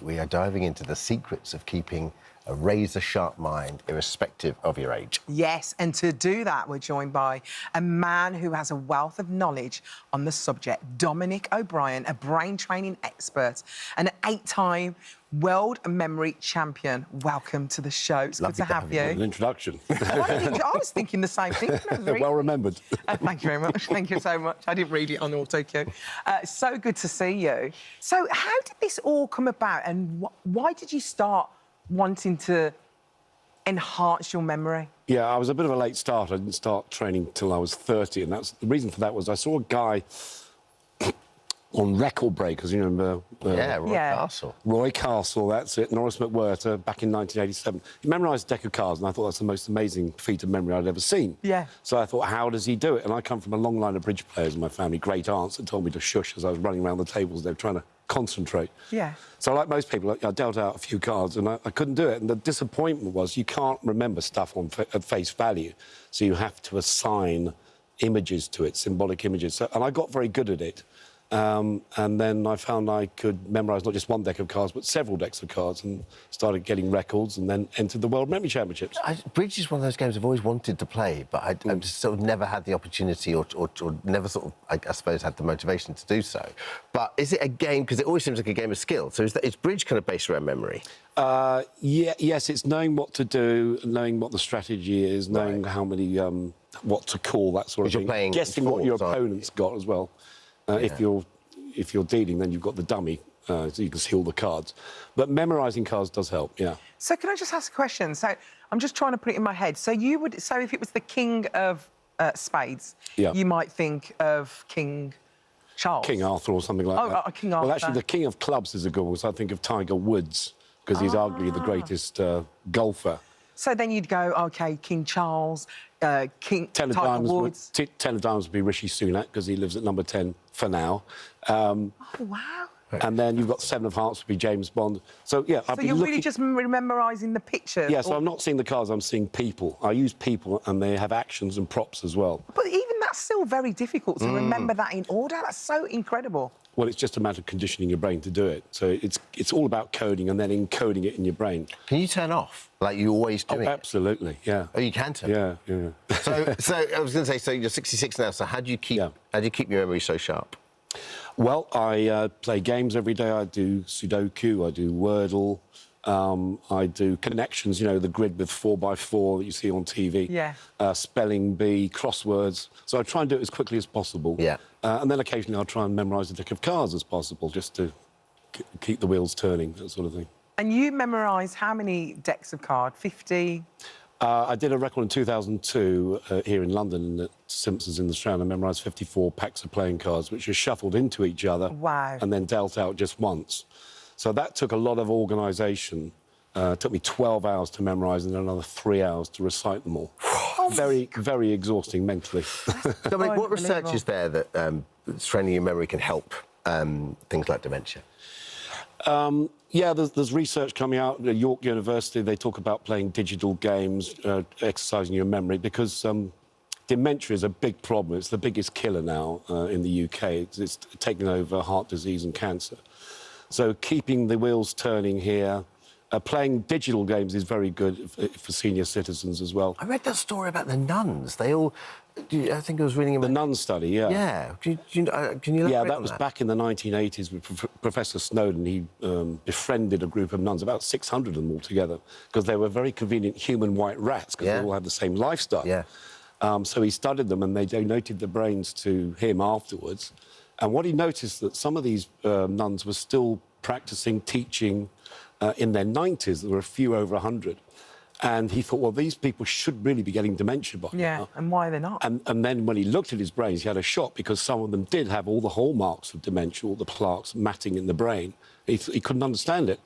We are diving into the secrets of keeping a razor-sharp mind, irrespective of your age. Yes, and to do that, we're joined by a man who has a wealth of knowledge on the subject, Dominic O'Brien, a brain training expert and an 8-time world memory champion. Welcome to the show. It's good to have you. An introduction. I was thinking the same thing. Well remembered. Thank you very much. Thank you so much. I didn't read it on auto cue. So good to see you. So how did this all come about, and why did you start wanting to enhance your memory? Yeah, I was a bit of a late starter. I didn't start training till I was 30, and that's the reason for that was I saw a guy on record breakers, you know, Roy Castle, that's it, Norris McWhirter, back in 1987. He memorised a deck of cards, and I thought that's the most amazing feat of memory I'd ever seen. Yeah. So I thought, how does he do it? And I come from a long line of bridge players in my family, great aunts that told me to shush as I was running around the tables. They were trying to concentrate. Yeah. So like most people, I dealt out a few cards and I couldn't do it. And the disappointment was you can't remember stuff at face value. So you have to assign images to it, symbolic images. And I got very good at it. And then I found I could memorise not just one deck of cards, but several decks of cards, and started getting records, and then entered the World Memory Championships. Bridge is one of those games I've always wanted to play, but I've just sort of never had the opportunity or never sort of, I suppose, had the motivation to do so. But is it a game, because it always seems like a game of skill, so is Bridge kind of based around memory? Yes, it's knowing what to do, knowing what the strategy is, knowing how many, what to call, that sort of thing. Guessing what your opponent's got as well. If you're dealing, then you've got the dummy, so you can see all the cards. But memorising cards does help, yeah. So can I just ask a question? So I'm just trying to put it in my head. So you would, so if it was the King of Spades, you might think of King Charles. King Arthur or something like that. Oh, King Arthur. Well, actually, the King of Clubs is a good one, so I think of Tiger Woods, because he's arguably the greatest golfer. So then you'd go, OK, King Charles, King Ten of Tiger Diamonds Woods. Ten of Diamonds would be Rishi Sunak, because he lives at number 10 for now. Oh, wow. And then you've got Seven of Hearts would be James Bond. So, yeah, So you're really just memorising the pictures? Yeah, so I'm not seeing the cards, I'm seeing people. I use people, and they have actions and props as well. But even that's still very difficult to remember that in order. That's so incredible. Well, it's just a matter of conditioning your brain to do it. So it's all about coding and then encoding it in your brain. Can you turn off, like you always do? Absolutely, yeah. Oh, you can turn off? Yeah. So I was going to say, so you're 66 now, so how do you keep your memory so sharp? Well, I play games every day. I do Sudoku, I do Wordle, I do connections, you know, the grid with 4x4 that you see on TV. Yeah. Spelling bee, crosswords. So I try and do it as quickly as possible. Yeah. And then occasionally I'll try and memorise a deck of cards as possible, just to keep the wheels turning, that sort of thing. And you memorise how many decks of cards? 50? I did a record in 2002 here in London at Simpsons in the Strand. I memorised 54 packs of playing cards, which are shuffled into each other. Wow. And then dealt out just once. So that took a lot of organisation. It took me 12 hours to memorise and then another 3 hours to recite them all. Very, very exhausting mentally. Dominic, what research is there that training your memory can help things like dementia? Yeah, there's research coming out at York University. They talk about playing digital games, exercising your memory, because dementia is a big problem. It's the biggest killer now in the UK. It's taken over heart disease and cancer. So keeping the wheels turning here, playing digital games is very good for senior citizens as well. I read that story about the nuns. They all... I think I was reading about... The nun study, yeah. Yeah. Can you elaborate Yeah, that on was back in the 1980s with Professor Snowden. He befriended a group of nuns, about 600 of them altogether, because they were very convenient human white rats, because they all had the same lifestyle. Yeah. So he studied them, and they donated the brains to him afterwards. And what he noticed, that some of these nuns were still practising, teaching in their 90s. There were a few over 100. And he thought, well, these people should really be getting dementia by now. Yeah, and why are they not? And then when he looked at his brains, he had a shock, because some of them did have all the hallmarks of dementia, all the plaques, matting in the brain. He couldn't understand it.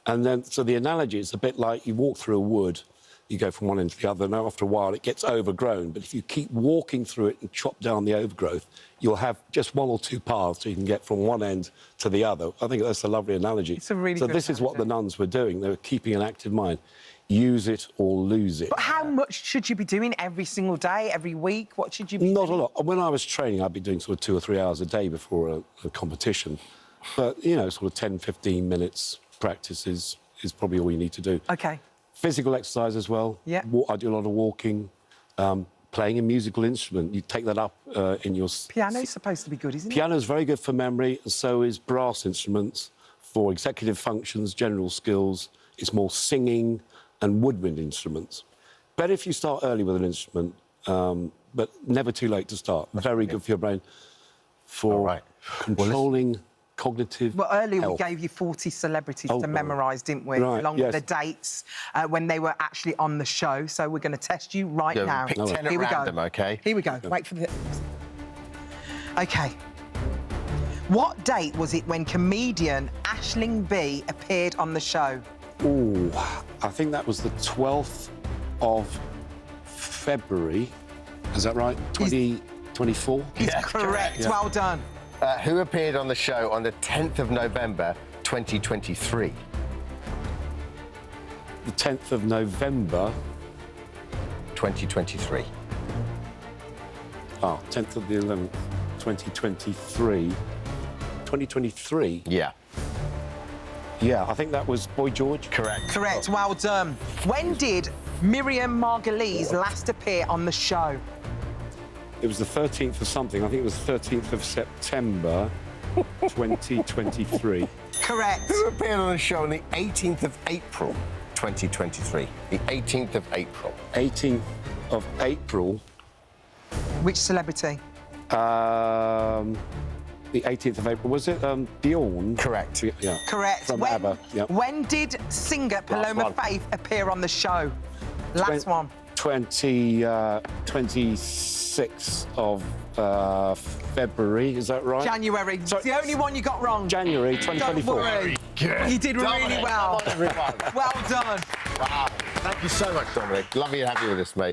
And then, so the analogy is a bit like you walk through a wood, you go from one end to the other, and after a while it gets overgrown. But if you keep walking through it and chop down the overgrowth, you'll have just one or two paths so you can get from one end to the other. I think that's a lovely analogy. It's a really So good this is what the nuns were doing. They were keeping an active mind. Use it or lose it. But how much should you be doing every single day, every week? What should you be doing? Not a lot. When I was training, I'd be doing sort of 2 or 3 hours a day before a competition. But, you know, sort of 10, 15 minutes practice is probably all you need to do. OK. Physical exercise as well. Yeah. I do a lot of walking, playing a musical instrument. You take that up in your... Piano's supposed to be good, isn't it? Piano's very good for memory, and so is brass instruments for executive functions, general skills. It's more singing and woodwind instruments. Better if you start early with an instrument, but never too late to start. Very good for your brain for controlling cognitive Well, earlier health. we gave you 40 celebrities to memorise, didn't we? Right, Along yes. with the dates when they were actually on the show. So we're going to test you right now. Pick 10 at random, OK? Here we go. Wait for the... OK. What date was it when comedian Aisling B appeared on the show? Oh, I think that was the 12th of February. Is that right? 2024? He's correct. Yeah. Well done. Who appeared on the show on the 10th of November, 2023? The 10th of November... 2023. Ah, 10th of the 11th, 2023. 2023? Yeah. Yeah, I think that was Boy George. Correct. Correct. Well done. When did Miriam Margolyes last appear on the show? It was the 13th of something. I think it was the 13th of September, 2023. Correct. Who appeared on the show on the 18th of April, 2023? The 18th of April. 18th of April. Which celebrity? The 18th of April. Was it Bjorn? Correct. Yeah. Correct. From ABBA. Yep. When did singer Paloma Faith appear on the show? Last one. 26th of February, is that right? January. It's the only one you got wrong. January 2024. Don't worry. Good. You did Dominic, really well. come on, everyone. Well done. Wow. Thank you so much, Dominic. Lovely to have you with us, mate.